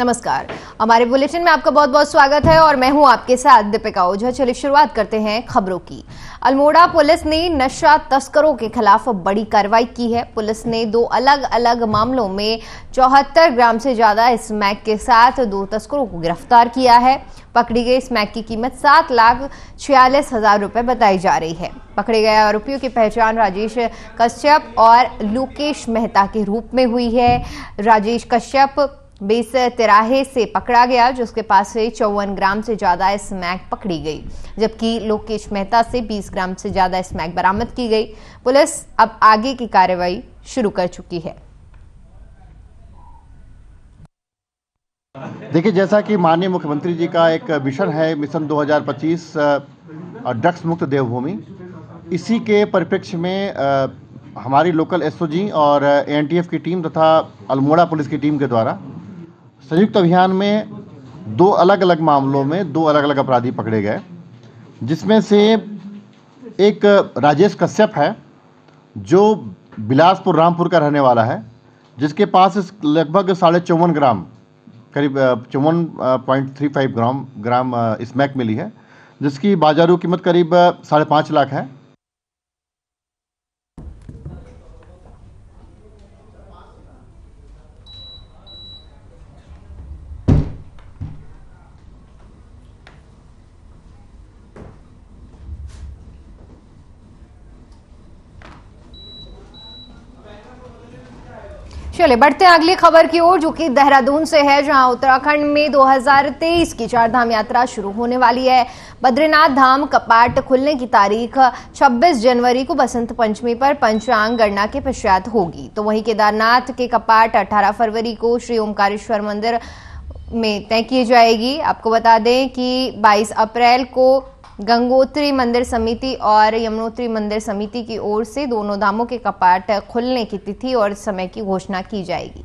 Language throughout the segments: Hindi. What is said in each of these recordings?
नमस्कार, हमारे बुलेटिन में आपका बहुत बहुत स्वागत है और मैं हूं आपके साथ दीपिका ओझा। चलिए शुरुआत करते हैं खबरों की। अल्मोड़ा पुलिस ने नशा तस्करों के खिलाफ बड़ी कार्रवाई की है। पुलिस ने 2 अलग अलग मामलों में 74 ग्राम से ज्यादा स्मैक के साथ 2 तस्करों को गिरफ्तार किया है। पकड़ी गई स्मैक की कीमत 7,46,000 रुपए बताई जा रही है। पकड़े गए आरोपियों की पहचान राजेश कश्यप और लोकेश मेहता के रूप में हुई है। राजेश कश्यप बेस तिराहे से पकड़ा गया, जिसके पास से 54 ग्राम से ज्यादा स्मैक पकड़ी गई, जबकि लोकेश मेहता से 20 ग्राम से ज्यादा स्मैक बरामद की गई। पुलिस अब आगे की कार्रवाई शुरू कर चुकी है। देखिए, जैसा कि माननीय मुख्यमंत्री जी का एक मिशन है, मिशन 2025 ड्रग्स मुक्त देवभूमि, इसी के परिप्रेक्ष्य में हमारी लोकल एसओजी और एनटीएफ की टीम तथा अल्मोड़ा पुलिस की टीम के द्वारा संयुक्त अभियान में 2 अलग अलग मामलों में 2 अलग अलग अपराधी पकड़े गए, जिसमें से एक राजेश कश्यप है जो बिलासपुर रामपुर का रहने वाला है, जिसके पास लगभग 54.5 ग्राम करीब 54.35 ग्राम स्मैक मिली है, जिसकी बाजारू कीमत करीब 5.5 लाख है। चलिए बढ़ते हैं अगली खबर की ओर, जो कि देहरादून से है, जहां उत्तराखंड में 2023 की 4 धाम यात्रा शुरू होने वाली है। बद्रीनाथ धाम कपाट खुलने की तारीख 26 जनवरी को बसंत पंचमी पर पंचांग गणना के पश्चात होगी, तो वहीं केदारनाथ के कपाट 18 फरवरी को श्री ओमकारेश्वर मंदिर में तय की जाएगी। आपको बता दें कि 22 अप्रैल को गंगोत्री मंदिर समिति और यमुनोत्री मंदिर समिति की ओर से दोनों धामों के कपाट खुलने की तिथि और समय की घोषणा की जाएगी।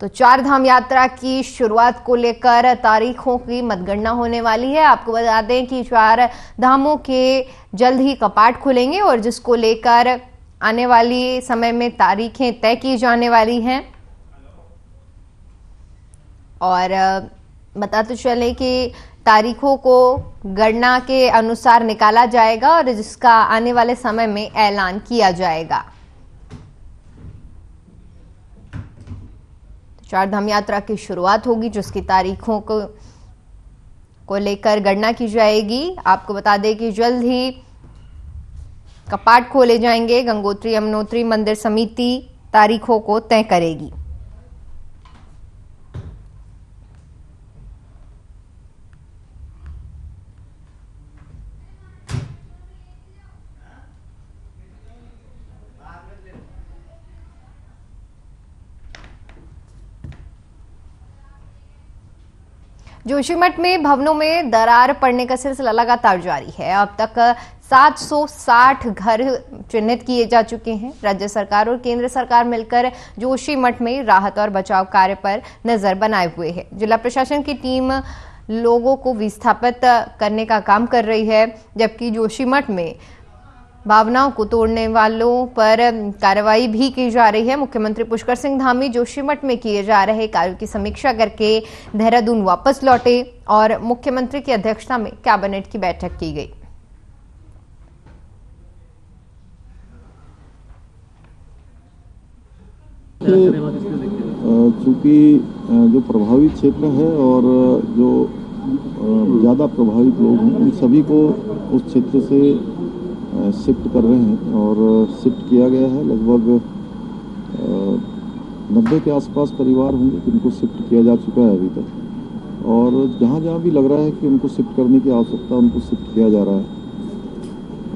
तो 4 धाम यात्रा की शुरुआत को लेकर तारीखों की मतगणना होने वाली है। आपको बता दें कि 4 धामों के जल्द ही कपाट खुलेंगे और जिसको लेकर आने वाली समय में तारीखें तय की जाने वाली हैं। और बताते चले कि तारीखों को गणना के अनुसार निकाला जाएगा और जिसका आने वाले समय में ऐलान किया जाएगा। 4 धाम यात्रा की शुरुआत होगी, जिसकी तारीखों को लेकर गणना की जाएगी। आपको बता दें कि जल्द ही कपाट खोले जाएंगे। गंगोत्री यमुनोत्री मंदिर समिति तारीखों को तय करेगी। जोशीमठ में भवनों में दरार पड़ने का सिलसिला लगातार जारी है। अब तक 760 घर चिन्हित किए जा चुके हैं। राज्य सरकार और केंद्र सरकार मिलकर जोशीमठ में राहत और बचाव कार्य पर नजर बनाए हुए है। जिला प्रशासन की टीम लोगों को विस्थापित करने का काम कर रही है, जबकि जोशीमठ में भावनाओं को तोड़ने वालों पर कार्रवाई भी की जा रही है। मुख्यमंत्री पुष्कर सिंह धामी जोशीमठ में किए जा रहे कार्यों की समीक्षा करके देहरादून वापस लौटे और मुख्यमंत्री की अध्यक्षता में कैबिनेट की बैठक की गई। चूंकि जो प्रभावित क्षेत्र है और जो ज़्यादा प्रभावित लोग हैं, उन सभी को उस क्षेत्र से शिफ्ट कर रहे हैं और शिफ्ट किया गया है। लगभग 90 के आसपास परिवार होंगे जिनको शिफ्ट किया जा चुका है अभी तक, और जहाँ जहाँ भी लग रहा है कि उनको शिफ्ट करने की आवश्यकता, उनको शिफ्ट किया जा रहा है।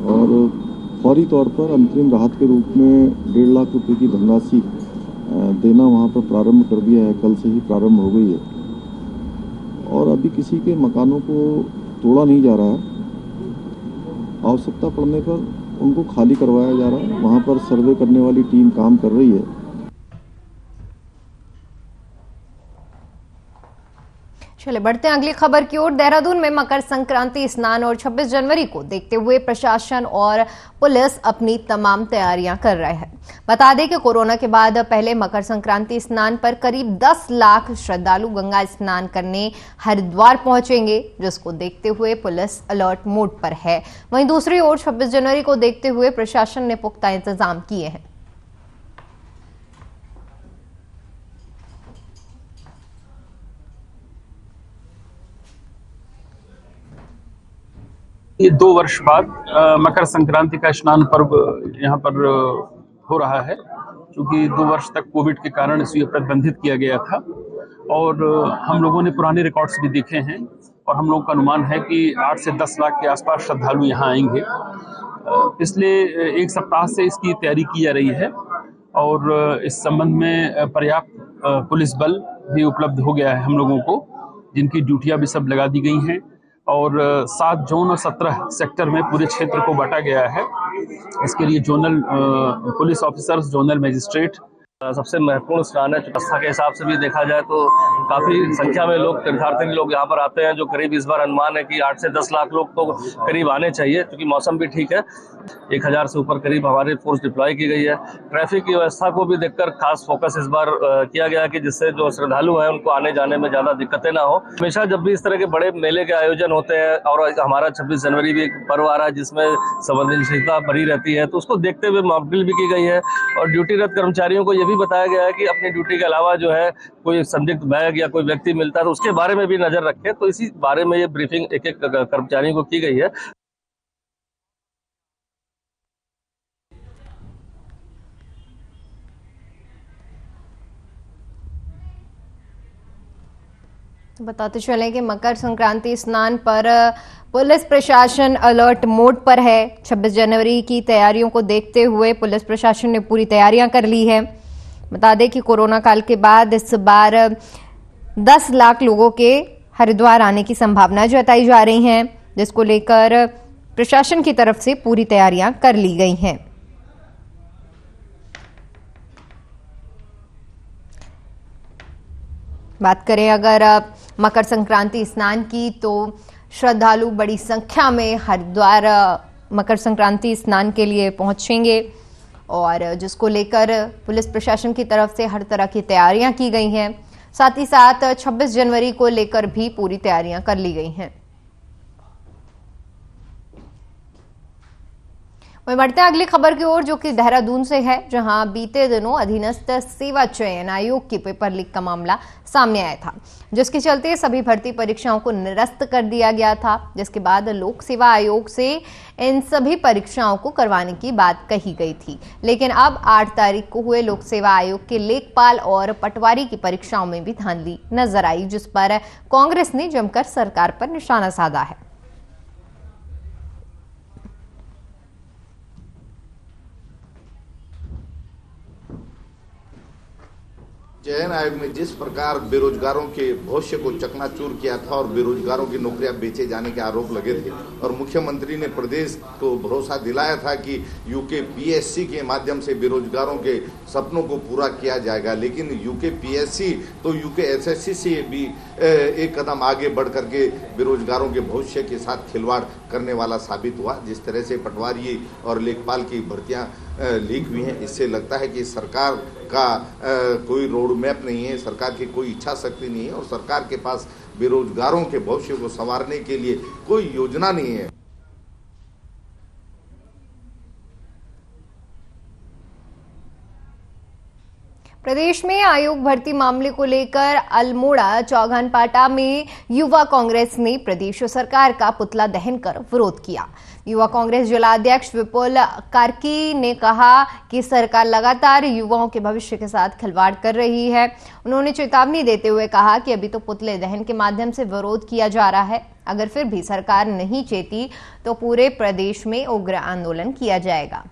और फौरी तौर पर अंतरिम राहत के रूप में 1.5 लाख रुपये की धनराशि देना वहाँ पर प्रारंभ कर दिया है। कल से ही प्रारंभ हो गई है और अभी किसी के मकानों को तोड़ा नहीं जा रहा है। आवश्यकता पड़ने पर उनको खाली करवाया जा रहा है। वहाँ पर सर्वे करने वाली टीम काम कर रही है। चले बढ़ते हैं अगली खबर की ओर। देहरादून में मकर संक्रांति स्नान और 26 जनवरी को देखते हुए प्रशासन और पुलिस अपनी तमाम तैयारियां कर रहे हैं। बता दें कि कोरोना के बाद पहले मकर संक्रांति स्नान पर करीब 10 लाख श्रद्धालु गंगा स्नान करने हरिद्वार पहुंचेंगे, जिसको देखते हुए पुलिस अलर्ट मोड पर है। वहीं दूसरी ओर 26 जनवरी को देखते हुए प्रशासन ने पुख्ता इंतजाम किए हैं। ये 2 वर्ष बाद मकर संक्रांति का स्नान पर्व यहाँ पर हो रहा है, क्योंकि 2 वर्ष तक कोविड के कारण इसे प्रतिबंधित किया गया था और हम लोगों ने पुराने रिकॉर्ड्स भी देखे हैं और हम लोगों का अनुमान है कि 8 से 10 लाख के आसपास श्रद्धालु यहाँ आएंगे। पिछले 1 सप्ताह से इसकी तैयारी की जा रही है और इस संबंध में पर्याप्त पुलिस बल भी उपलब्ध हो गया है हम लोगों को, जिनकी ड्यूटियां भी सब लगा दी गई हैं और 7 जोन और 17 सेक्टर में पूरे क्षेत्र को बांटा गया है। इसके लिए zonal police officers, zonal magistrate सबसे महत्वपूर्ण स्नान है। व्यवस्था के हिसाब से भी देखा जाए तो काफी संख्या में लोग, तीर्थार्थी लोग यहाँ पर आते हैं, जो करीब इस बार अनुमान है कि 8 से 10 लाख लोग तो करीब आने चाहिए, क्योंकि मौसम भी ठीक है। 1000 से ऊपर करीब हमारी फोर्स डिप्लॉय की गई है। ट्रैफिक की व्यवस्था को भी देखकर खास फोकस इस बार किया गया कि जिससे जो श्रद्धालु हैं उनको आने जाने में ज्यादा दिक्कतें ना हो। हमेशा जब भी इस तरह के बड़े मेले के आयोजन होते हैं और हमारा 26 जनवरी भी एक पर्व आ रहा है जिसमें संवेदनशीलता बनी रहती है, तो उसको देखते हुए मॉकड्रिल भी की गई है और ड्यूटीरत कर्मचारियों को भी बताया गया है कि अपनी ड्यूटी के अलावा जो है कोई संदिग्ध बैग या कोई व्यक्ति मिलता है तो उसके बारे में भी नजर रखें। तो इसी बारे में ये ब्रीफिंग एक कर्मचारियों को की गई है। बताते चलें कि मकर संक्रांति स्नान पर पुलिस प्रशासन अलर्ट मोड पर है। 26 जनवरी की तैयारियों को देखते हुए पुलिस प्रशासन ने पूरी तैयारियां कर ली है। बता दें कि कोरोना काल के बाद इस बार 10 लाख लोगों के हरिद्वार आने की संभावना जताई जा रही हैं, जिसको लेकर प्रशासन की तरफ से पूरी तैयारियां कर ली गई हैं। बात करें अगर मकर संक्रांति स्नान की, तो श्रद्धालु बड़ी संख्या में हरिद्वार मकर संक्रांति स्नान के लिए पहुंचेंगे और जिसको लेकर पुलिस प्रशासन की तरफ से हर तरह की तैयारियां की गई हैं। साथ ही साथ 26 जनवरी को लेकर भी पूरी तैयारियां कर ली गई हैं। वहीं बढ़ते हैं अगली खबर की ओर, जो कि देहरादून से है, जहां बीते दिनों अधीनस्थ सेवा चयन आयोग की पेपर लीक का मामला सामने आया था, जिसके चलते सभी भर्ती परीक्षाओं को निरस्त कर दिया गया था। जिसके बाद लोक सेवा आयोग से इन सभी परीक्षाओं को करवाने की बात कही गई थी, लेकिन अब 8 तारीख को हुए लोक सेवा आयोग के लेखपाल और पटवारी की परीक्षाओं में भी धांधली नजर आई, जिस पर कांग्रेस ने जमकर सरकार पर निशाना साधा है। चयन आयोग ने जिस प्रकार बेरोजगारों के भविष्य को चकनाचूर किया था और बेरोजगारों की नौकरियां बेचे जाने के आरोप लगे थे और मुख्यमंत्री ने प्रदेश को भरोसा दिलाया था कि यूकेपीएससी के माध्यम से बेरोजगारों के सपनों को पूरा किया जाएगा, लेकिन यूकेपीएससी तो यूकेएसएससी से भी एक कदम आगे बढ़ करके बेरोजगारों के भविष्य के साथ खिलवाड़ करने वाला साबित हुआ। जिस तरह से पटवारी और लेखपाल की भर्तियां लीक हुई हैं, इससे लगता है कि सरकार का कोई रोड मैप नहीं है, सरकार की कोई इच्छा शक्ति नहीं है और सरकार के पास बेरोजगारों के भविष्य को संवारने के लिए कोई योजना नहीं है। प्रदेश में आयोग भर्ती मामले को लेकर अल्मोड़ा चौगानपाटा में युवा कांग्रेस ने प्रदेश सरकार का पुतला दहन कर विरोध किया। युवा कांग्रेस जिलाध्यक्ष विपुल कार्की ने कहा कि सरकार लगातार युवाओं के भविष्य के साथ खिलवाड़ कर रही है। उन्होंने चेतावनी देते हुए कहा कि अभी तो पुतले दहन के माध्यम से विरोध किया जा रहा है, अगर फिर भी सरकार नहीं चेती तो पूरे प्रदेश में उग्र आंदोलन किया जाएगा।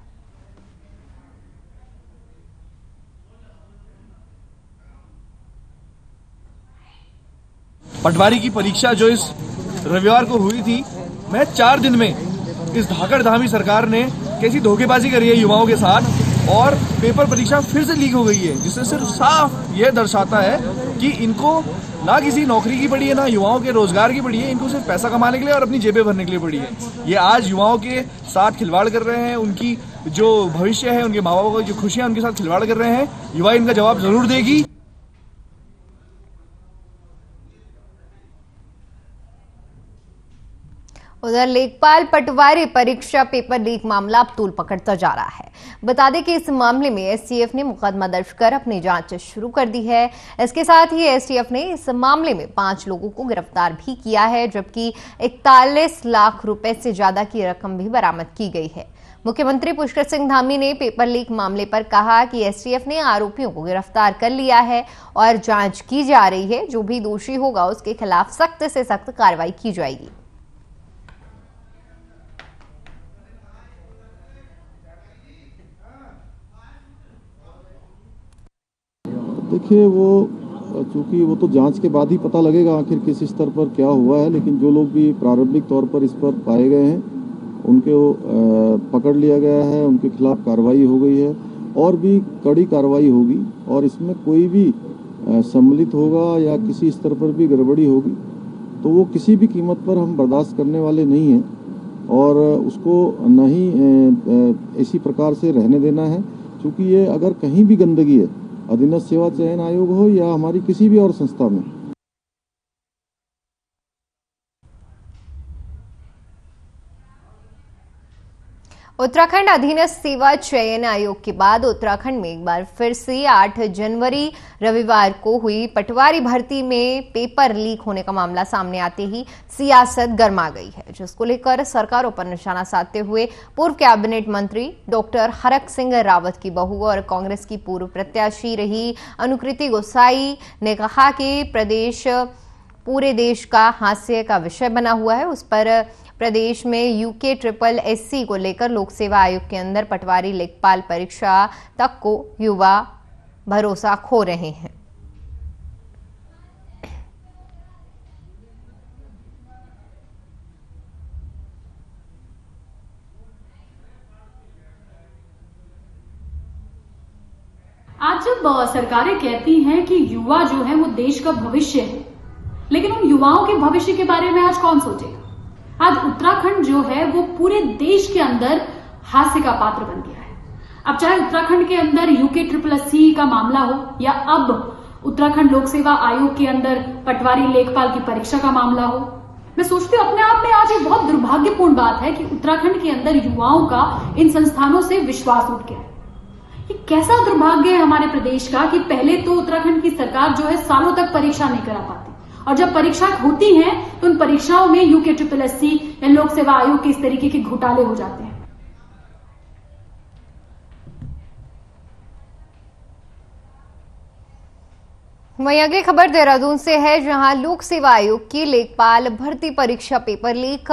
पटवारी की परीक्षा जो इस रविवार को हुई थी, मैं 4 दिन में इस धाकड़धामी सरकार ने कैसी धोखेबाजी करी है युवाओं के साथ और पेपर परीक्षा फिर से लीक हो गई है, जिससे सिर्फ साफ यह दर्शाता है कि इनको ना किसी नौकरी की पड़ी है, ना युवाओं के रोजगार की पड़ी है। इनको सिर्फ पैसा कमाने के लिए और अपनी जेबें भरने के लिए पड़ी है। ये आज युवाओं के साथ खिलवाड़ कर रहे हैं, उनकी जो भविष्य है, उनके माँ बापों की जो खुशियां, उनके साथ खिलवाड़ कर रहे हैं। युवा इनका जवाब जरूर देगी। उधर लेखपाल पटवारी परीक्षा पेपर लीक मामला अब तूल पकड़ता जा रहा है। बता दें कि इस मामले में एसटीएफ ने मुकदमा दर्ज कर अपनी जांच शुरू कर दी है। इसके साथ ही एसटीएफ ने इस मामले में 5 लोगों को गिरफ्तार भी किया है, जबकि 41 लाख रुपए से ज्यादा की रकम भी बरामद की गई है। मुख्यमंत्री पुष्कर सिंह धामी ने पेपर लीक मामले पर कहा कि एसटीएफ ने आरोपियों को गिरफ्तार कर लिया है और जांच की जा रही है। जो भी दोषी होगा उसके खिलाफ सख्त से सख्त कार्रवाई की जाएगी। देखिए, चूंकि वो तो जांच के बाद ही पता लगेगा आखिर किस स्तर पर क्या हुआ है, लेकिन जो लोग भी प्रारंभिक तौर पर इस पर पाए गए हैं उनको पकड़ लिया गया है, उनके खिलाफ कार्रवाई हो गई है और भी कड़ी कार्रवाई होगी। और इसमें कोई भी सम्मिलित होगा या किसी स्तर पर भी गड़बड़ी होगी तो वो किसी भी कीमत पर हम बर्दाश्त करने वाले नहीं हैं और उसको नहीं इसी प्रकार से रहने देना है। क्योंकि ये अगर कहीं भी गंदगी है, अधीनस्थ सेवा चयन आयोग हो या हमारी किसी भी और संस्था में, उत्तराखंड अधीनस्थ सेवा चयन आयोग के बाद उत्तराखंड में एक बार फिर से 8 जनवरी रविवार को हुई पटवारी भर्ती में पेपर लीक होने का मामला सामने आते ही सियासत गर्मा गई है, जिसको लेकर सरकारों पर निशाना साधते हुए पूर्व कैबिनेट मंत्री डॉक्टर हरक सिंह रावत की बहू और कांग्रेस की पूर्व प्रत्याशी रही अनुकृति गोसाई ने कहा कि प्रदेश पूरे देश का हास्य का विषय बना हुआ है। उस पर प्रदेश में UKSSC को लेकर लोक सेवा आयोग के अंदर पटवारी लेखपाल परीक्षा तक को युवा भरोसा खो रहे हैं। आज जब सरकारें कहती हैं कि युवा जो है वो देश का भविष्य है, लेकिन उन युवाओं के भविष्य के बारे में आज कौन सोचेगा? आज उत्तराखंड जो है वो पूरे देश के अंदर हास्य का पात्र बन गया है। अब चाहे उत्तराखंड के अंदर UKSSC का मामला हो या अब उत्तराखंड लोक सेवा आयोग के अंदर पटवारी लेखपाल की परीक्षा का मामला हो, मैं सोचती हूँ अपने आप में आज ये बहुत दुर्भाग्यपूर्ण बात है कि उत्तराखंड के अंदर युवाओं का इन संस्थानों से विश्वास उठ गया है। ये कैसा दुर्भाग्य है हमारे प्रदेश का कि पहले तो उत्तराखंड की सरकार जो है सालों तक परीक्षा नहीं करा पाती और जब परीक्षा होती है तो उन परीक्षाओं में UKSSC या लोक सेवा आयोग के इस तरीके के घोटाले हो जाते हैं। वहीं अगली खबर देहरादून से है, जहां लोक सेवा आयोग की लेखपाल भर्ती परीक्षा पेपर लीक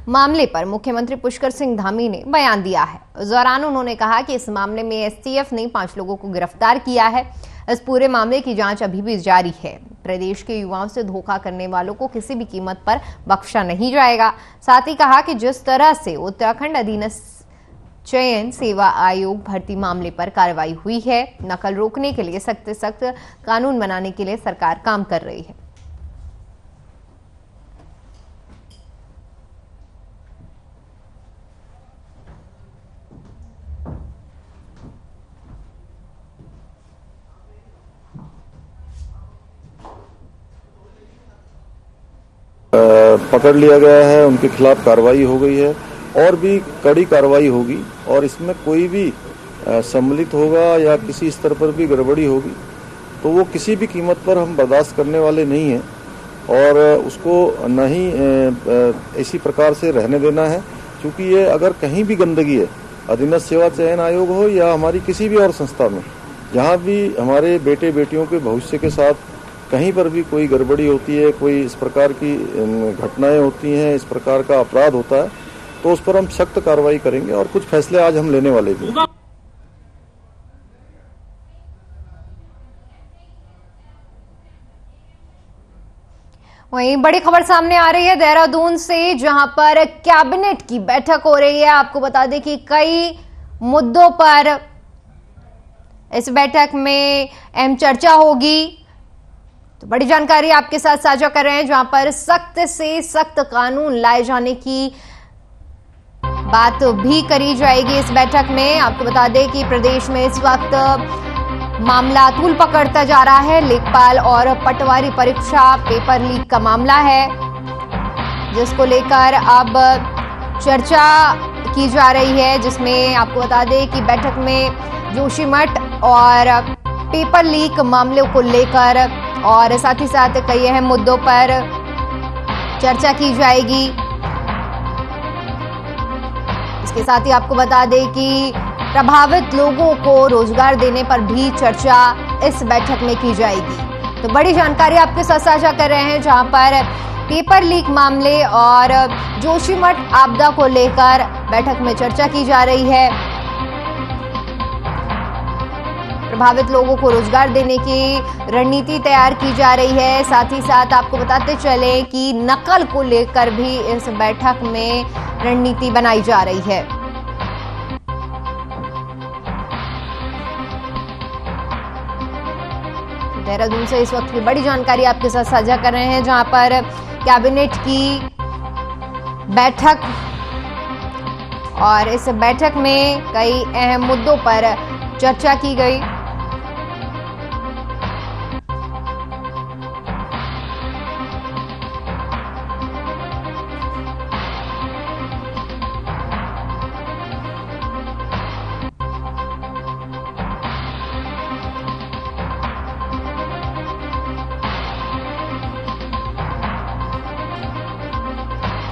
मामले पर मुख्यमंत्री पुष्कर सिंह धामी ने बयान दिया है। इस दौरान उन्होंने कहा कि इस मामले में एसटीएफ ने 5 लोगों को गिरफ्तार किया है। इस पूरे मामले की जांच अभी भी जारी है। प्रदेश के युवाओं से धोखा करने वालों को किसी भी कीमत पर बख्शा नहीं जाएगा। साथ ही कहा कि जिस तरह से उत्तराखंड अधीनस्थ चयन सेवा आयोग भर्ती मामले पर कार्रवाई हुई है, नकल रोकने के लिए सख्त से सख्त कानून बनाने के लिए सरकार काम कर रही है। पकड़ लिया गया है, उनके खिलाफ कार्रवाई हो गई है और भी कड़ी कार्रवाई होगी और इसमें कोई भी सम्मिलित होगा या किसी स्तर पर भी गड़बड़ी होगी तो वो किसी भी कीमत पर हम बर्दाश्त करने वाले नहीं हैं और उसको नहीं इसी प्रकार से रहने देना है। क्योंकि ये अगर कहीं भी गंदगी है, अधीनस्थ सेवा चयन आयोग हो या हमारी किसी भी और संस्था में, जहाँ भी हमारे बेटे बेटियों के भविष्य के साथ कहीं पर भी कोई गड़बड़ी होती है, कोई इस प्रकार की घटनाएं होती हैं, इस प्रकार का अपराध होता है, तो उस पर हम सख्त कार्रवाई करेंगे और कुछ फैसले आज हम लेने वाले भी। वहीं बड़ी खबर सामने आ रही है देहरादून से, जहां पर कैबिनेट की बैठक हो रही है। आपको बता दें कि कई मुद्दों पर इस बैठक में अहम चर्चा होगी। तो बड़ी जानकारी आपके साथ साझा कर रहे हैं, जहां पर सख्त से सख्त कानून लाए जाने की बात भी करी जाएगी इस बैठक में। आपको बता दें कि प्रदेश में इस वक्त मामला तूल पकड़ता जा रहा है। लेखपाल और पटवारी परीक्षा पेपर लीक का मामला है, जिसको लेकर अब चर्चा की जा रही है, जिसमें आपको बता दें कि बैठक में जोशीमठ और पेपर लीक मामलों को लेकर और साथ ही साथ कई अहम मुद्दों पर चर्चा की जाएगी। इसके साथ ही आपको बता दें कि प्रभावित लोगों को रोजगार देने पर भी चर्चा इस बैठक में की जाएगी। तो बड़ी जानकारी आपके साथ साझा कर रहे हैं, जहां पर पेपर लीक मामले और जोशीमठ आपदा को लेकर बैठक में चर्चा की जा रही है। प्रभावित लोगों को रोजगार देने की रणनीति तैयार की जा रही है। साथ ही साथ आपको बताते चले कि नकल को लेकर भी इस बैठक में रणनीति बनाई जा रही है। देहरादून से इस वक्त की बड़ी जानकारी आपके साथ साझा कर रहे हैं, जहां पर कैबिनेट की बैठक और इस बैठक में कई अहम मुद्दों पर चर्चा की गई।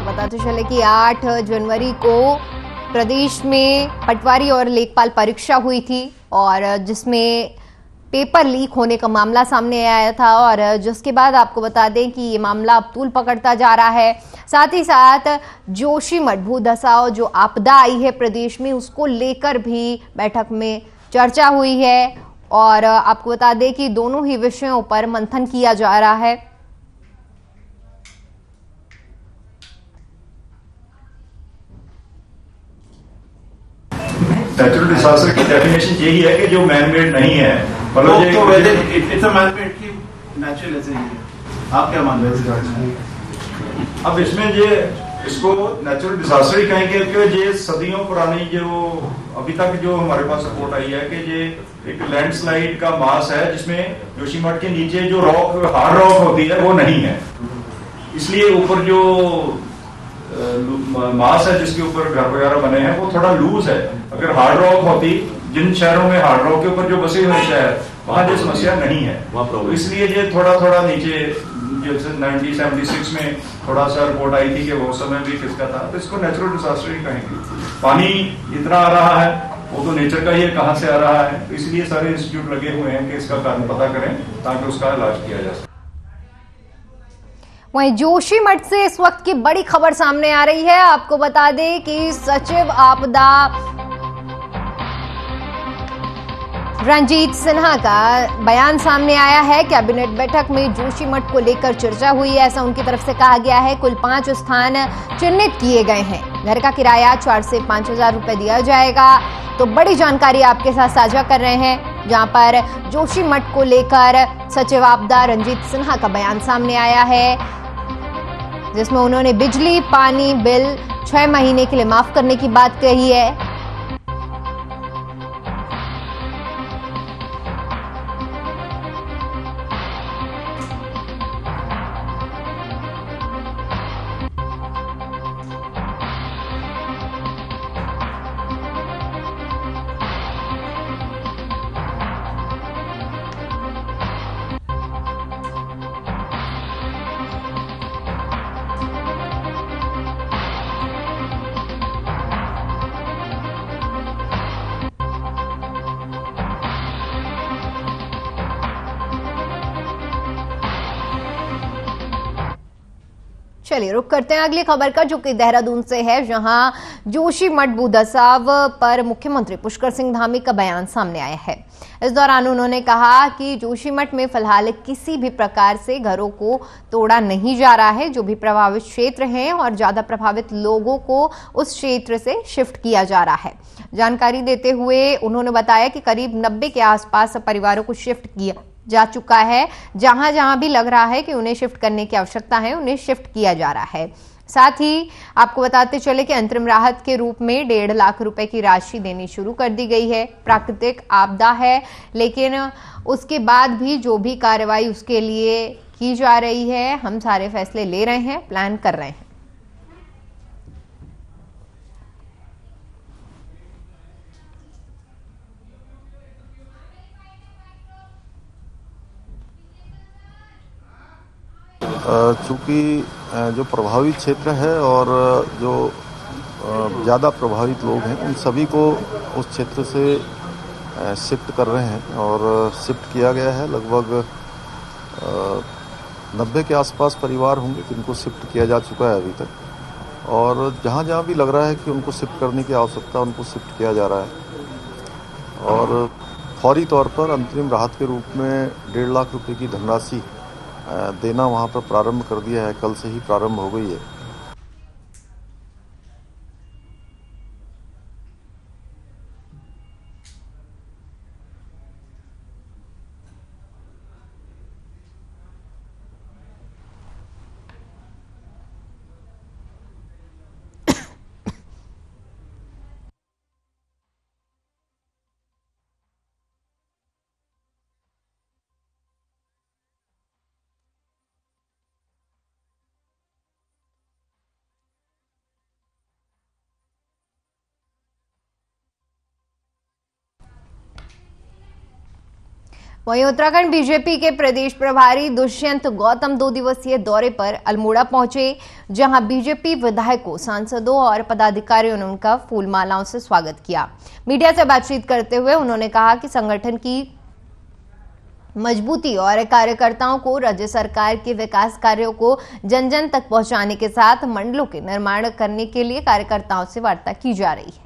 बताते चले कि 8 जनवरी को प्रदेश में पटवारी और लेखपाल परीक्षा हुई थी, और जिसमें पेपर लीक होने का मामला सामने आया था, और जिसके बाद आपको बता दें कि ये मामला अब तूल पकड़ता जा रहा है। साथ ही साथ जोशीमठ भू धसाव जो आपदा आई है प्रदेश में, उसको लेकर भी बैठक में चर्चा हुई है, और आपको बता दें कि दोनों ही विषयों पर मंथन किया जा रहा है। नेचुरल डिजास्टर की डेफिनेशन यही है कि जो मैन मेड नहीं है, मतलब तो वैसे इट्स मैन मेड की नेचुरल ऐसे ही है। आप क्या मान रहे हैं? अब इसमें ये इसको नेचुरल डिजास्टर ही कहेंगे कि ये सदियों पुरानी जो अभी तक जो हमारे पास रिपोर्ट आई है कि ये एक लैंडस्लाइड का मास है, जिसमें जोशीमठ के नीचे जो रॉक हार्ड रॉक होती है वो नहीं है, इसलिए ऊपर जो मास है जिसके ऊपर घर वगैरह बने हैं वो थोड़ा लूज है। अगर हार्ड रॉक होती, जिन शहरों में हार्ड रॉक के ऊपर जो बसे हुए शहर, वहां ये समस्या नहीं है, तो इसलिए ये थोड़ा नीचे जैसे 1976 में थोड़ा सा रिपोर्ट आई थी कि वो समय भी किसका था, तो इसको नेचुरल डिजास्टर ही कहेंगे। पानी इतना आ रहा है वो तो नेचर का ही है, कहां से आ रहा है, तो इसलिए सारे इंस्टीट्यूट लगे हुए हैं कि इसका कारण पता करें ताकि उसका इलाज किया जा सके। वहीं जोशीमठ से इस वक्त की बड़ी खबर सामने आ रही है। आपको बता दें कि सचिव आपदा रंजीत सिन्हा का बयान सामने आया है। कैबिनेट बैठक में जोशीमठ को लेकर चर्चा हुई है, ऐसा उनकी तरफ से कहा गया है। कुल 5 स्थान चिन्हित किए गए हैं। घर का किराया 4 से 5 हजार रुपए दिया जाएगा। तो बड़ी जानकारी आपके साथ साझा कर रहे हैं, जहां पर जोशीमठ को लेकर सचिव आपदा रंजीत सिन्हा का बयान सामने आया है, जिसमें उन्होंने बिजली पानी बिल 6 महीने के लिए माफ करने की बात कही है। चलिए रुक करते हैं अगली खबर का, जो कि देहरादून से है, जहां जोशीमठ भू धसाव पर मुख्यमंत्री पुष्कर सिंह धामी का बयान सामने आया है। इस दौरान उन्होंने कहा कि जोशीमठ में फिलहाल किसी भी प्रकार से घरों को तोड़ा नहीं जा रहा है। जो भी प्रभावित क्षेत्र हैं और ज्यादा प्रभावित लोगों को उस क्षेत्र से शिफ्ट किया जा रहा है। जानकारी देते हुए उन्होंने बताया कि करीब 90 के आसपास परिवारों को शिफ्ट जा चुका है। जहां जहां भी लग रहा है कि उन्हें शिफ्ट करने की आवश्यकता है, उन्हें शिफ्ट किया जा रहा है। साथ ही आपको बताते चले कि अंतरिम राहत के रूप में 1.5 लाख रुपए की राशि देनी शुरू कर दी गई है। प्राकृतिक आपदा है, लेकिन उसके बाद भी जो भी कार्रवाई उसके लिए की जा रही है, हम सारे फैसले ले रहे हैं, प्लान कर रहे हैं। चूँकि जो प्रभावित क्षेत्र है और जो ज़्यादा प्रभावित लोग हैं, उन सभी को उस क्षेत्र से शिफ्ट कर रहे हैं और शिफ्ट किया गया है। लगभग 90 के आसपास परिवार होंगे जिनको शिफ्ट किया जा चुका है अभी तक, और जहाँ जहाँ भी लग रहा है कि उनको शिफ्ट करने की आवश्यकता, उनको शिफ्ट किया जा रहा है। और फौरी तौर पर अंतरिम राहत के रूप में 1.5 लाख रुपए की धनराशि देना वहाँ पर प्रारंभ कर दिया है। कल से ही प्रारंभ हो गई है। वहीं उत्तराखंड बीजेपी के प्रदेश प्रभारी दुष्यंत गौतम 2 दिवसीय दौरे पर अल्मोड़ा पहुंचे, जहां बीजेपी विधायकों, सांसदों और पदाधिकारियों ने उनका फूल मालाओं से स्वागत किया। मीडिया से बातचीत करते हुए उन्होंने कहा कि संगठन की मजबूती और कार्यकर्ताओं को राज्य सरकार के विकास कार्यों को जन जन तक पहुंचाने के साथ मंडलों के निर्माण करने के लिए कार्यकर्ताओं से वार्ता की जा रही है।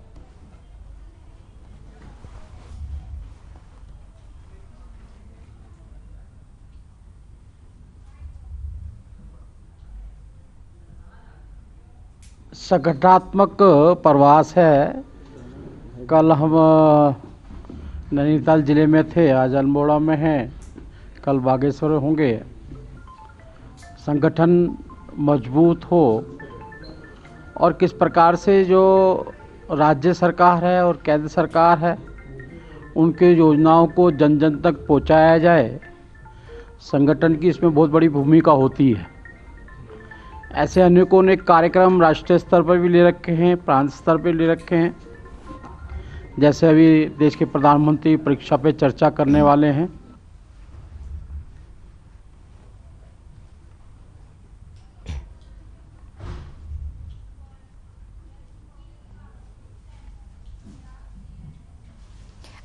संगठनात्मक प्रवास है। कल हम नैनीताल जिले में थे, आज अल्मोड़ा में हैं, कल बागेश्वर होंगे। संगठन मजबूत हो और किस प्रकार से जो राज्य सरकार है और केंद्र सरकार है, उनके योजनाओं को जन जन तक पहुंचाया जाए, संगठन की इसमें बहुत बड़ी भूमिका होती है। ऐसे अनेकों अनेक कार्यक्रम राष्ट्रीय स्तर पर भी ले रखे हैं, प्रांत स्तर पर ले रखे हैं। जैसे अभी देश के प्रधानमंत्री परीक्षा पे चर्चा करने वाले हैं।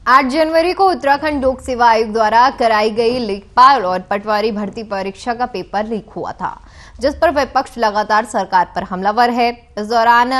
आठ जनवरी को उत्तराखंड लोक सेवा आयोग द्वारा कराई गई लेखपाल और पटवारी भर्ती परीक्षा का पेपर लीक हुआ था, जिस पर विपक्ष लगातार सरकार पर हमलावर है। इस दौरान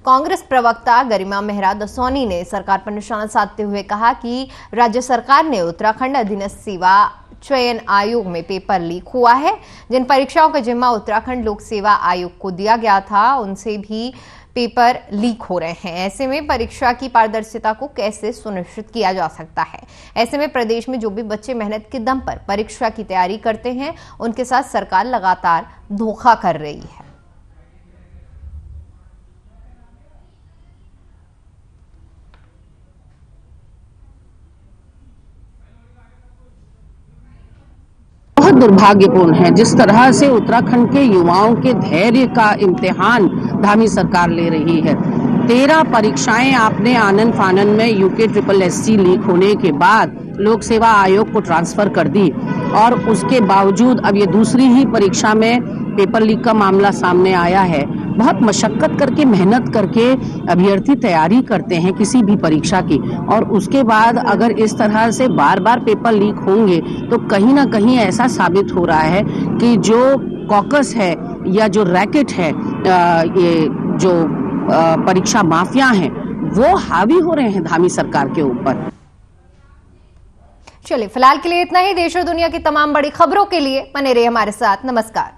कांग्रेस प्रवक्ता गरिमा मेहरा दसौनी ने सरकार पर निशाना साधते हुए कहा कि राज्य सरकार ने उत्तराखंड अधीनस्थ सेवा चयन आयोग में पेपर लीक हुआ है। जिन परीक्षाओं का जिम्मा उत्तराखंड लोक सेवा आयोग को दिया गया था, उनसे भी पेपर लीक हो रहे हैं। ऐसे में परीक्षा की पारदर्शिता को कैसे सुनिश्चित किया जा सकता है? ऐसे में प्रदेश में जो भी बच्चे मेहनत के दम पर परीक्षा की तैयारी करते हैं, उनके साथ सरकार लगातार धोखा कर रही है। बहुत दुर्भाग्यपूर्ण है जिस तरह से उत्तराखंड के युवाओं के धैर्य का इम्तिहान धामी सरकार ले रही है। 13 परीक्षाएं आपने आनन फानन में यूके SSSC लीक होने के बाद लोक सेवा आयोग को ट्रांसफर कर दी, और उसके बावजूद अब ये दूसरी ही परीक्षा में पेपर लीक का मामला सामने आया है। बहुत मशक्कत करके, मेहनत करके अभ्यर्थी तैयारी करते हैं किसी भी परीक्षा की, और उसके बाद अगर इस तरह से बार बार पेपर लीक होंगे तो कहीं ना कहीं ऐसा साबित हो रहा है कि जो कॉकस है या जो रैकेट है, ये जो परीक्षा माफिया हैं, वो हावी हो रहे हैं धामी सरकार के ऊपर। चलिए, फिलहाल के लिए इतना ही। देश और दुनिया की तमाम बड़ी खबरों के लिए बने रहिए हमारे साथ। नमस्कार।